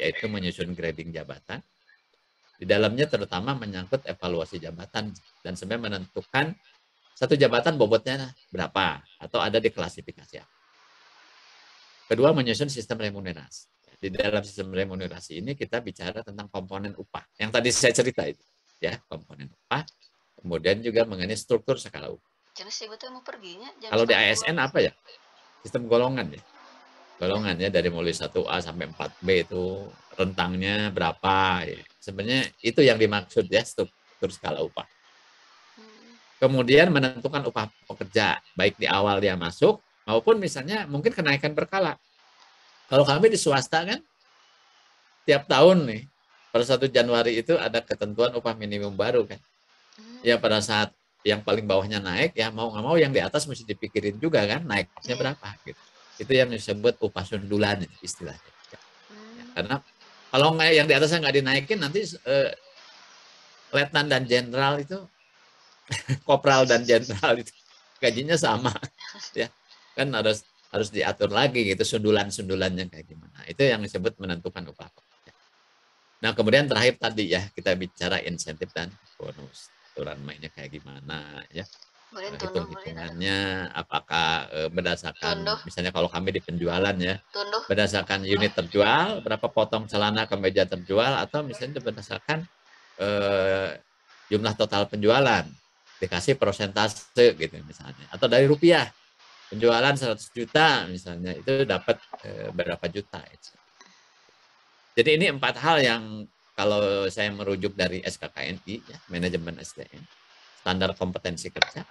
yaitu menyusun grading jabatan. Di dalamnya terutama menyangkut evaluasi jabatan dan sebenarnya menentukan satu jabatan bobotnya berapa atau ada di klasifikasi apa. Kedua, menyusun sistem remunerasi. Di dalam sistem remunerasi ini kita bicara tentang komponen upah. Yang tadi saya cerita itu, ya, komponen upah. Kemudian juga mengenai struktur skala upah. Kalau di ASN apa ya? Sistem golongan ya. Golongannya dari mulai 1A sampai 4B itu rentangnya berapa. Ya. Sebenarnya itu yang dimaksud ya, struktur skala upah. Kemudian menentukan upah pekerja, baik di awal dia masuk, maupun misalnya mungkin kenaikan berkala. Kalau kami di swasta kan, tiap tahun nih, pada 1 Januari itu ada ketentuan upah minimum baru kan. Ya pada saat yang paling bawahnya naik, ya mau nggak mau yang di atas mesti dipikirin juga kan, naiknya berapa gitu. Itu yang disebut upah sundulan istilahnya. Ya, karena kalau nggak yang di atasnya nggak dinaikin, nanti letnan dan jenderal itu, kopral dan jenderal itu gajinya sama, ya kan harus diatur lagi gitu sundulan-sundulannya kayak gimana. Itu yang disebut menentukan upah. Nah kemudian terakhir tadi ya kita bicara insentif dan bonus, aturan mainnya kayak gimana ya. Hitung-hitungannya apakah berdasarkan misalnya kalau kami di penjualan ya berdasarkan unit terjual, berapa potong celana kemeja terjual, atau misalnya berdasarkan jumlah total penjualan dikasih persentase gitu misalnya, atau dari rupiah penjualan 100 juta misalnya itu dapat berapa juta. Jadi ini 4 hal yang kalau saya merujuk dari SKKNI ya, manajemen SDM, standar kompetensi kerja,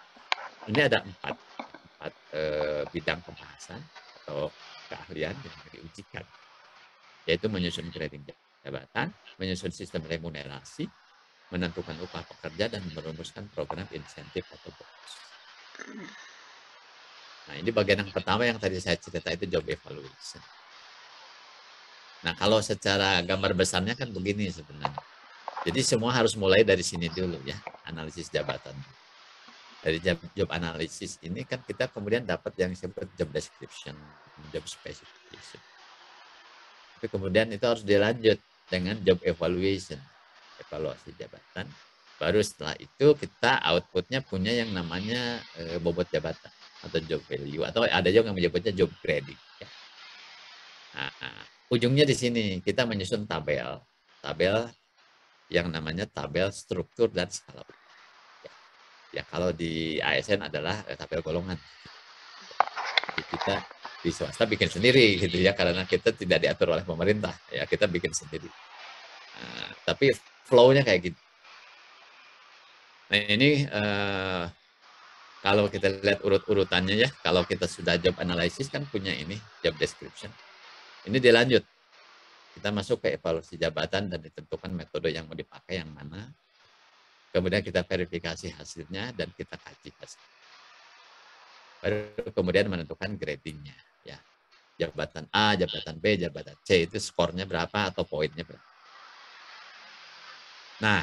ini ada 4 bidang pembahasan atau keahlian yang diujikan, yaitu menyusun grading jabatan, menyusun sistem remunerasi, menentukan upah pekerja, dan merumuskan program insentif atau bonus. Nah ini bagian yang pertama yang tadi saya cerita itu job evaluation. Nah kalau secara gambar besarnya kan begini sebenarnya. Jadi semua harus mulai dari sini dulu ya, analisis jabatan. Dari job analisis ini kan kita kemudian dapat yang disebut job description, job specification. Tapi kemudian itu harus dilanjut dengan job evaluation, evaluasi jabatan. Baru setelah itu kita outputnya punya yang namanya bobot jabatan atau job value, atau ada juga yang menyebutnya job grading. Ya. Nah, ujungnya di sini kita menyusun tabel yang namanya tabel struktur dan skala. Ya kalau di ASN adalah tabel golongan. Jadi kita di swasta bikin sendiri gitu ya, karena kita tidak diatur oleh pemerintah ya, kita bikin sendiri. Nah, tapi flow-nya kayak gitu. Nah ini kalau kita lihat urut-urutannya ya, kalau kita sudah job analysis kan punya ini job description. Ini dilanjut, kita masuk ke evaluasi jabatan dan ditentukan metode yang mau dipakai yang mana. Kemudian kita verifikasi hasilnya dan kita kaji hasilnya. Baru kemudian menentukan gradingnya ya, jabatan A, jabatan B, jabatan C itu skornya berapa atau poinnya berapa. Nah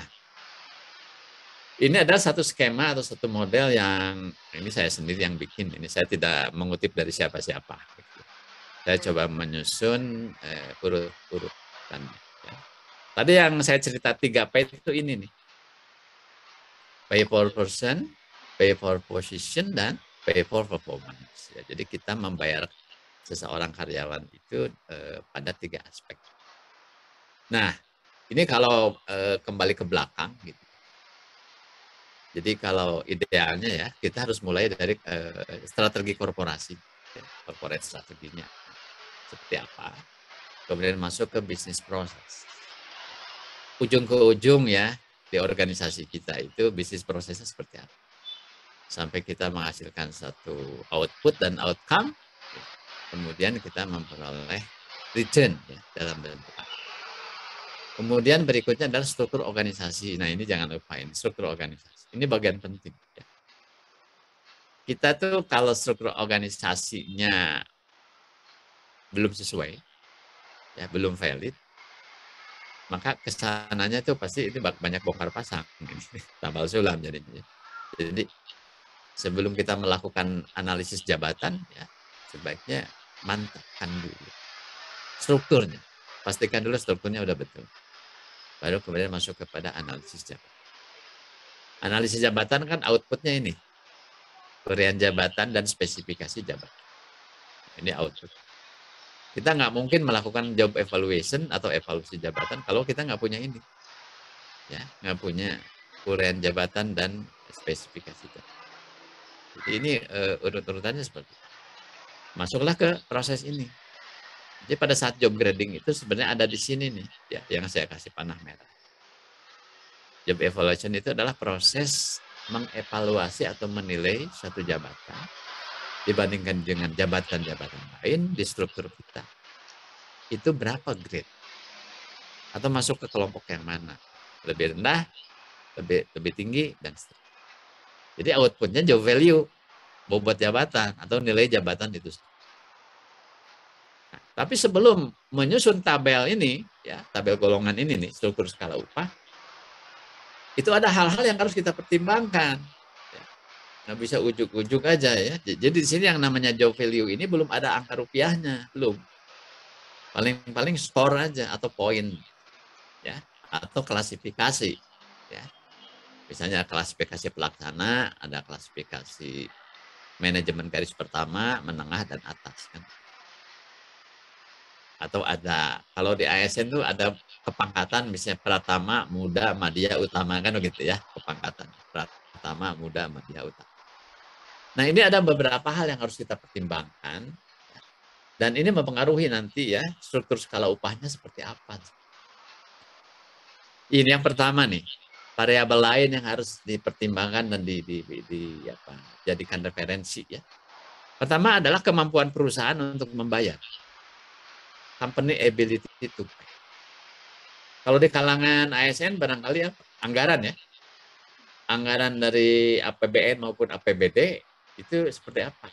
ini adalah satu skema atau satu model yang ini saya sendiri yang bikin, ini saya tidak mengutip dari siapa-siapa. Saya coba menyusun urut-urutannya. Ya. Tadi yang saya cerita 3P itu ini nih, pay for person, pay for position, dan pay for performance. Ya, jadi kita membayar seseorang karyawan itu pada 3 aspek. Nah, ini kalau kembali ke belakang, gitu. Jadi kalau idealnya ya, kita harus mulai dari strategi korporasi, ya, corporate strateginya seperti apa. Kemudian masuk ke bisnis proses. Ujung ke ujung ya, di organisasi kita itu bisnis prosesnya seperti apa. Sampai kita menghasilkan satu output dan outcome, kemudian kita memperoleh return ya, dalam bentuk apa. Kemudian berikutnya adalah struktur organisasi. Nah ini jangan lupain, struktur organisasi. Ini bagian penting. Ya. Kita tuh kalau struktur organisasinya belum sesuai, ya belum valid, maka kesananya tuh pasti itu banyak bongkar pasang, tambal sulam jadinya. Jadi sebelum kita melakukan analisis jabatan, ya sebaiknya mantapkan dulu strukturnya. pastikan dulu strukturnya udah betul. Baru kemudian masuk kepada analisis jabatan. Analisis jabatan kan outputnya ini, hurian jabatan dan spesifikasi jabatan. Ini output. Kita nggak mungkin melakukan job evaluation atau evaluasi jabatan kalau kita nggak punya ini, ya, nggak punya hurian jabatan dan spesifikasi jabatan. Jadi ini urut-urutannya seperti itu. Masuklah ke proses ini. Jadi pada saat job grading itu sebenarnya ada di sini nih, ya, yang saya kasih panah merah. Job evaluation itu adalah proses mengevaluasi atau menilai satu jabatan dibandingkan dengan jabatan-jabatan lain di struktur kita. Itu berapa grade? Atau masuk ke kelompok yang mana? Lebih rendah, lebih tinggi, dan seterusnya. Jadi outputnya job value, bobot jabatan, atau nilai jabatan itu. Nah, tapi sebelum menyusun tabel ini, ya, tabel golongan ini nih, struktur skala upah, itu ada hal-hal yang harus kita pertimbangkan. Ya. Nggak bisa ujuk-ujuk aja ya. Jadi di sini yang namanya job value ini belum ada angka rupiahnya, belum. Paling-paling skor aja atau poin, ya, atau klasifikasi, ya. Misalnya klasifikasi pelaksana, ada klasifikasi manajemen garis pertama, menengah, dan atas kan. Atau ada, kalau di ASN tuh ada kepangkatan misalnya pratama, muda, madya, utama kan begitu ya, kepangkatan pratama, muda, madya, utama. Nah, ini ada beberapa hal yang harus kita pertimbangkan dan ini mempengaruhi nanti ya struktur skala upahnya seperti apa. Ini yang pertama nih, variabel lain yang harus dipertimbangkan dan dijadikan referensi ya. Pertama adalah kemampuan perusahaan untuk membayar. Company ability to pay. Kalau di kalangan ASN barangkali ya, anggaran ya. Anggaran dari APBN maupun APBD itu seperti apa?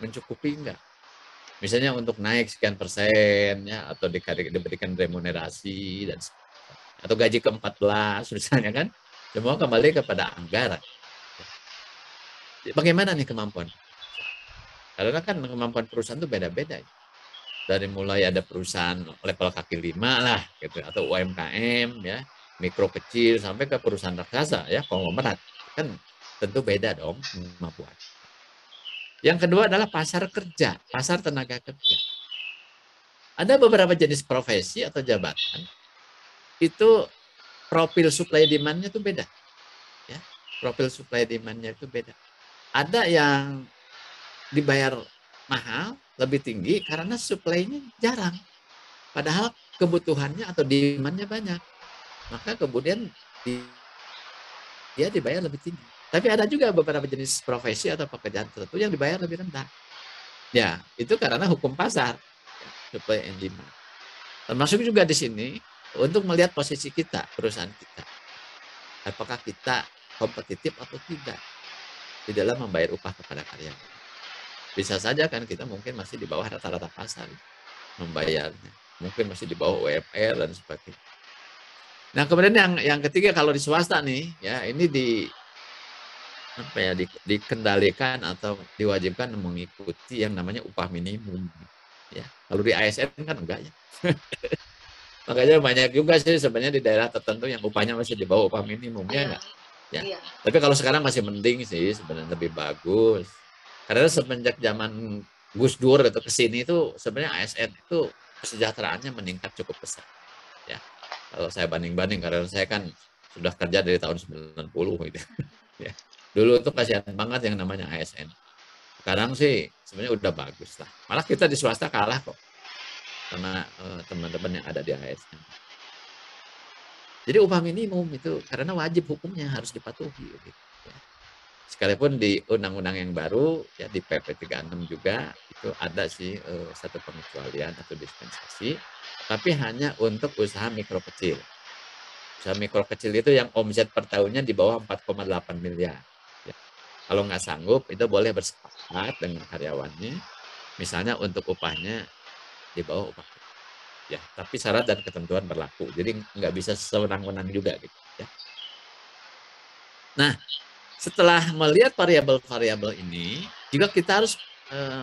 Mencukupi enggak? Misalnya untuk naik sekian persen ya, atau diberikan remunerasi dan atau gaji ke-14 misalnya kan. Semua kembali kepada anggaran. Bagaimana nih kemampuan? Karena kan kemampuan perusahaan itu beda-beda. Dari mulai ada perusahaan level kaki 5 lah gitu, atau UMKM ya, mikro kecil sampai ke perusahaan raksasa ya, konglomerat. Kan tentu beda dong kemampuan. Yang kedua adalah pasar kerja, pasar tenaga kerja. Ada beberapa jenis profesi atau jabatan itu profil supply demand-nya itu beda. Ya, profil supply demand-nya itu beda. Ada yang dibayar mahal, lebih tinggi karena supply-nya jarang. Padahal kebutuhannya atau demand-nya banyak. Maka kemudian dia dibayar lebih tinggi. Tapi ada juga beberapa jenis profesi atau pekerjaan tertentu yang dibayar lebih rendah. Ya, itu karena hukum pasar, supply and demand. Termasuk juga di sini untuk melihat posisi kita, perusahaan kita. Apakah kita kompetitif atau tidak di dalam membayar upah kepada karyawan. Bisa saja kan kita mungkin masih di bawah rata-rata pasar membayarnya. Mungkin masih di bawah UMR dan sebagainya. Nah, kemudian yang ketiga kalau di swasta nih, ya ini dikendalikan atau diwajibkan mengikuti yang namanya upah minimum. Ya, kalau di ASN kan enggak ya. Makanya banyak juga sih sebenarnya di daerah tertentu yang upahnya masih di bawah upah minimum ya enggak? Ya. Iya. Tapi kalau sekarang masih mending sih, sebenarnya lebih bagus. Karena semenjak zaman Gus Dur itu ke sini itu sebenarnya ASN itu kesejahteraannya meningkat cukup besar. Ya. Kalau saya banding-banding karena saya kan sudah kerja dari tahun 90 gitu. Ya. Dulu itu kasihan banget yang namanya ASN. Sekarang sih sebenarnya udah bagus lah. Malah kita di swasta kalah kok sama teman-teman yang ada di ASN. Jadi upah minimum itu karena wajib hukumnya harus dipatuhi. Gitu, ya. Sekalipun di undang-undang yang baru ya di PP 36 juga itu ada sih satu pengecualian atau dispensasi, tapi hanya untuk usaha mikro kecil. Usaha mikro kecil itu yang omset per tahunnya di bawah 4,8 miliar. Ya. Kalau nggak sanggup itu boleh bersepakat dengan karyawannya, misalnya untuk upahnya di bawah upah. Ya, tapi syarat dan ketentuan berlaku. Jadi nggak bisa sewenang-wenang juga gitu ya. Nah, setelah melihat variabel-variabel ini, juga kita harus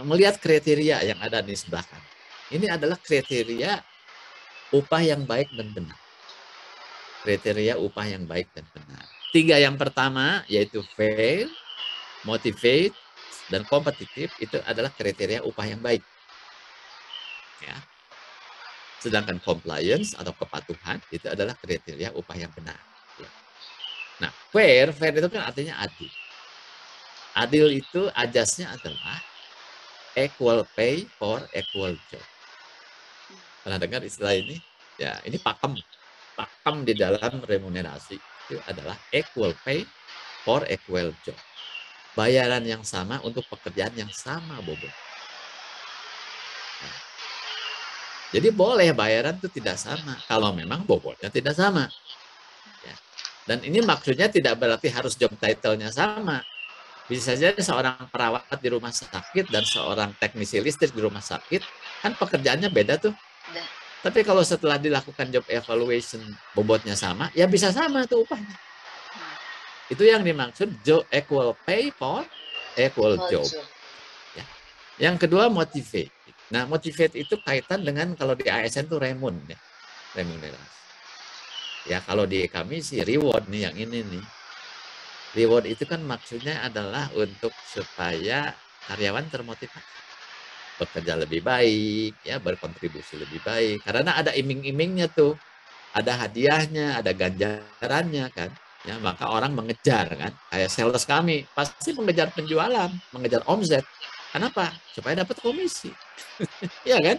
melihat kriteria yang ada di sebelah kanan. Ini adalah kriteria upah yang baik dan benar. Kriteria upah yang baik dan benar. 3 yang pertama yaitu fair, motivate, dan kompetitif itu adalah kriteria upah yang baik. Ya. Sedangkan compliance atau kepatuhan itu adalah kriteria upah yang benar. Ya. Nah, fair itu kan artinya adil. Adil itu ajasnya adalah equal pay for equal job. Pernah dengar istilah ini? Ya, ini pakem. Pakem di dalam remunerasi itu adalah equal pay for equal job. Bayaran yang sama untuk pekerjaan yang sama, Bobo. Nah, jadi boleh bayaran itu tidak sama kalau memang bobotnya tidak sama. Ya. Dan ini maksudnya tidak berarti harus job title-nya sama. Bisa saja seorang perawat di rumah sakit dan seorang teknisi listrik di rumah sakit, kan pekerjaannya beda tuh. Tapi kalau setelah dilakukan job evaluation bobotnya sama, ya bisa sama tuh upahnya. Itu yang dimaksud job equal pay for equal job. Ya. Yang kedua motivate. Nah motivate itu kaitan dengan kalau di ASN itu remun ya, remunerasi. Ya kalau di kami sih reward nih yang ini nih. Reward itu kan maksudnya adalah untuk supaya karyawan termotivasi bekerja lebih baik, ya berkontribusi lebih baik. Karena ada iming-imingnya tuh, ada hadiahnya, ada ganjarannya kan. Ya maka orang mengejar kan. Kayak sales kami pasti mengejar penjualan, mengejar omset. Kenapa? Supaya dapat komisi. Iya kan?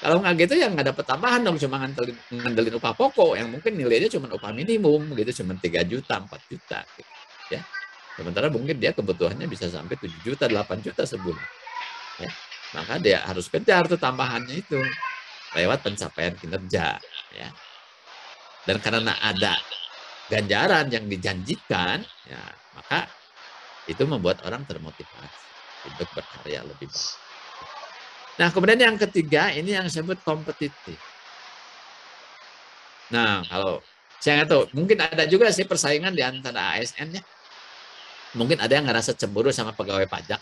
Kalau nggak gitu ya nggak dapat tambahan dong, cuma ngandelin upah pokok yang mungkin nilainya cuma upah minimum gitu, cuma 3 juta, 4 juta gitu. Ya. Sementara mungkin dia kebutuhannya bisa sampai 7 juta, 8 juta sebulan. Ya. Maka dia harus kejar tuh tambahannya itu lewat pencapaian kinerja. Ya. Dan karena ada ganjaran yang dijanjikan, ya, maka itu membuat orang termotivasi untuk berkarya lebih baik. Nah, kemudian yang ketiga, ini yang disebut kompetitif. Nah, kalau saya nggak tahu, mungkin ada juga sih persaingan di antara ASN ya. Mungkin ada yang ngerasa cemburu sama pegawai pajak.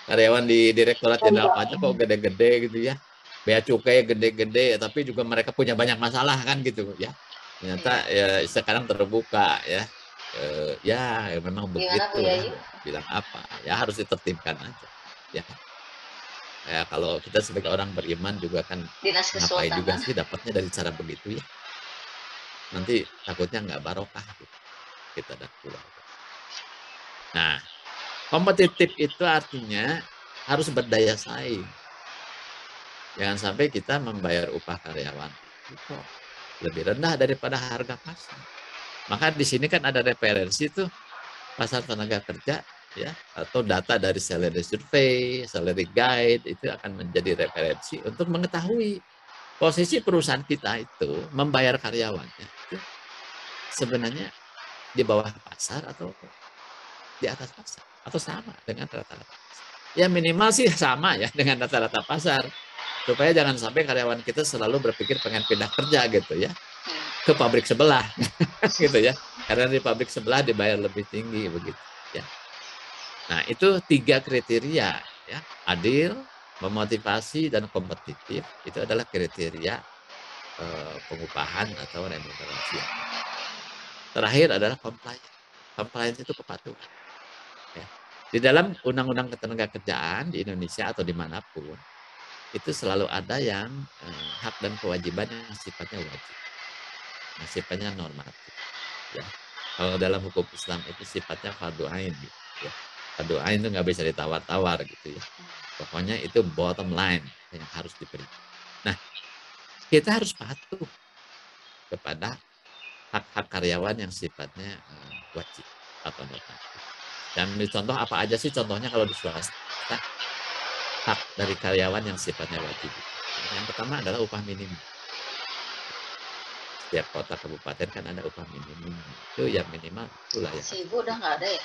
Karyawan di Direktorat Jenderal Pajak kok gede-gede gitu ya. Bea cukai gede-gede, tapi juga mereka punya banyak masalah kan gitu ya. Ternyata ya sekarang terbuka ya. Ya memang begitu ya. Bilang apa? Ya harus ditertibkan aja. Ya. Ya kalau kita sebagai orang beriman juga kan ngapain juga sih dapatnya dari cara begitu ya. Nanti takutnya nggak barokah gitu. Kita dan keluarga. Nah, kompetitif itu artinya harus berdaya saing. Jangan sampai kita membayar upah karyawan itu kok lebih rendah daripada harga pasar. Maka di sini kan ada referensi tuh pasar tenaga kerja ya atau data dari salary survey, salary guide itu akan menjadi referensi untuk mengetahui posisi perusahaan kita itu membayar karyawannya itu sebenarnya di bawah pasar atau di atas pasar atau sama dengan rata-rata pasar. Ya minimal sih sama ya dengan rata-rata pasar supaya jangan sampai karyawan kita selalu berpikir pengen pindah kerja gitu ya ke pabrik sebelah gitu ya karena di pabrik sebelah dibayar lebih tinggi begitu ya. Nah itu 3 kriteria ya adil, memotivasi dan kompetitif itu adalah kriteria pengupahan atau remunerasi. Terakhir adalah compliance. Compliance itu kepatuhan. Ya. Di dalam Undang-Undang Ketenagakerjaan di Indonesia atau dimanapun itu selalu ada yang hak dan kewajiban yang sifatnya wajib, yang sifatnya normatif. Ya. Kalau dalam hukum Islam itu sifatnya fardu ain, gitu, ya. Fardu ain itu nggak bisa ditawar-tawar gitu ya. Pokoknya itu bottom line yang harus diberikan. Nah, kita harus patuh kepada hak-hak karyawan yang sifatnya wajib atau normatif. Dan contoh apa aja sih contohnya kalau di swasta? Hak dari karyawan yang sifatnya wajib. Yang pertama adalah upah minimum. Setiap kota kabupaten kan ada upah minimum. Itu yang minimal itulah yang. Si Ibu udah nggak ada ya?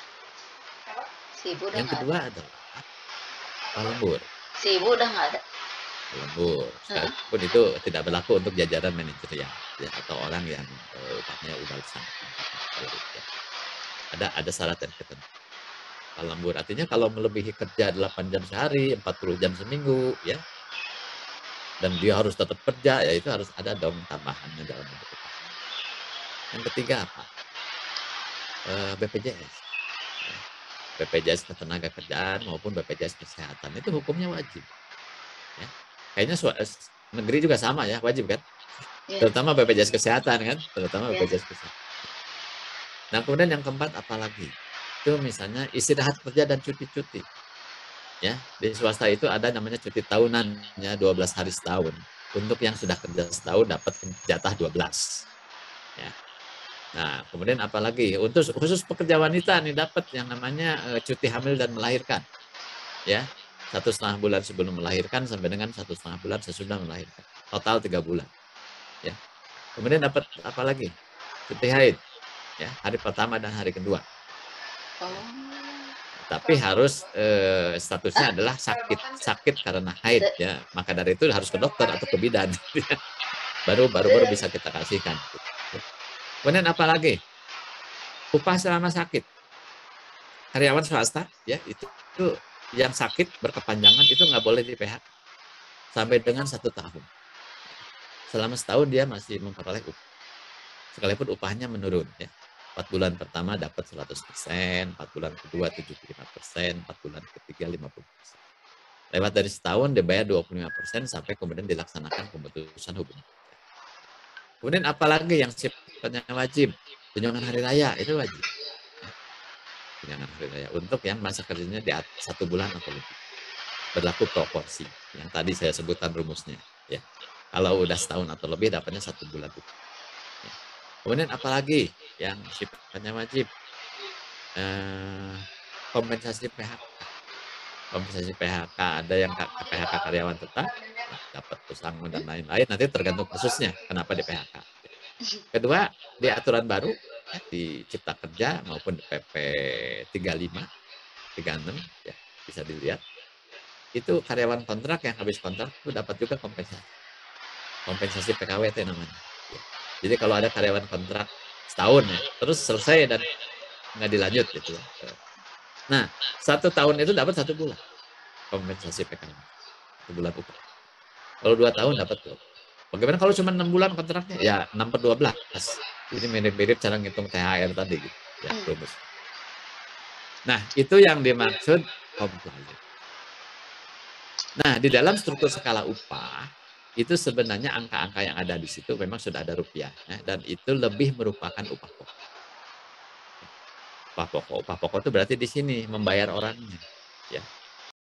Si Ibu udah yang kedua adalah upah lembur. Si Ibu udah nggak ada. Lembur. Sekalipun itu tidak berlaku untuk jajaran manajerial ya, atau orang yang upahnya udah sangat tinggi. Ya. Ada syarat dan ketentuan. Lembur artinya kalau melebihi kerja 8 jam sehari, 40 jam seminggu ya. dan dia harus tetap kerja, ya itu harus ada dong tambahannya dalam bentuk upah. Yang ketiga apa? BPJS. Ya. BPJS Ketenagakerjaan maupun BPJS Kesehatan itu hukumnya wajib. Ya. Kayaknya negeri juga sama ya, wajib kan? Iya. Terutama BPJS Kesehatan kan, terutama Iya. BPJS Kesehatan. Nah, kemudian yang keempat apalagi? Itu misalnya istirahat kerja dan cuti-cuti. Ya, di swasta itu ada namanya cuti tahunan ya 12 hari setahun. Untuk yang sudah kerja setahun dapat jatah 12. Ya. Nah, kemudian apalagi untuk khusus pekerja wanita nih dapat yang namanya cuti hamil dan melahirkan. Ya, 1,5 bulan sebelum melahirkan sampai dengan 1,5 bulan sesudah melahirkan. Total 3 bulan. Ya. Kemudian dapat apalagi? Cuti haid. Ya, hari pertama dan hari kedua. Oh. Tapi harus statusnya adalah sakit karena haid ya, maka dari itu harus ke dokter atau ke bidan baru bisa kita kasihkan. Kemudian apalagi upah selama sakit karyawan swasta ya itu yang sakit berkepanjangan itu nggak boleh di PHK sampai dengan 1 tahun. Selama setahun dia masih memperoleh upah sekalipun upahnya menurun ya. 4 bulan pertama dapat 100%, 4 bulan kedua 75%, 4 bulan ketiga 50%. Lewat dari setahun dibayar 25% sampai kemudian dilaksanakan pemutusan hubungan. Kemudian apalagi yang sifatnya wajib? Tunjangan hari raya itu wajib. Tunjangan hari raya untuk yang masa kerjanya di atas 1 bulan atau lebih. Berlaku proporsi. Yang tadi saya sebutkan rumusnya. Ya. Kalau udah setahun atau lebih dapatnya 1 bulan. Ya. Kemudian apalagi yang sifatnya wajib? Kompensasi PHK. Kompensasi PHK ada yang PHK karyawan tetap ya, dapat pesangon dan lain-lain nanti tergantung kasusnya kenapa di PHK. Kedua di aturan baru ya, di Cipta Kerja maupun di PP 35 36 ya bisa dilihat itu karyawan kontrak yang habis kontrak itu dapat juga kompensasi PKWT namanya ya. Jadi kalau ada karyawan kontrak setahun ya terus selesai dan nggak dilanjut gitu ya. Nah 1 tahun itu dapat 1 bulan kompensasi PKWT 1 bulan upah. Kalau 2 tahun dapat tuh. Bagaimana kalau cuma 6 bulan kontraknya? Ya 6/12. Jadi mirip-mirip cara ngitung THR tadi gitu. Ya, rumus. Nah, itu yang dimaksud compliant. Nah, di dalam struktur skala upah itu sebenarnya angka-angka yang ada di situ memang sudah ada rupiahnya dan itu lebih merupakan upah pokok. Upah pokok itu berarti di sini membayar orangnya, ya.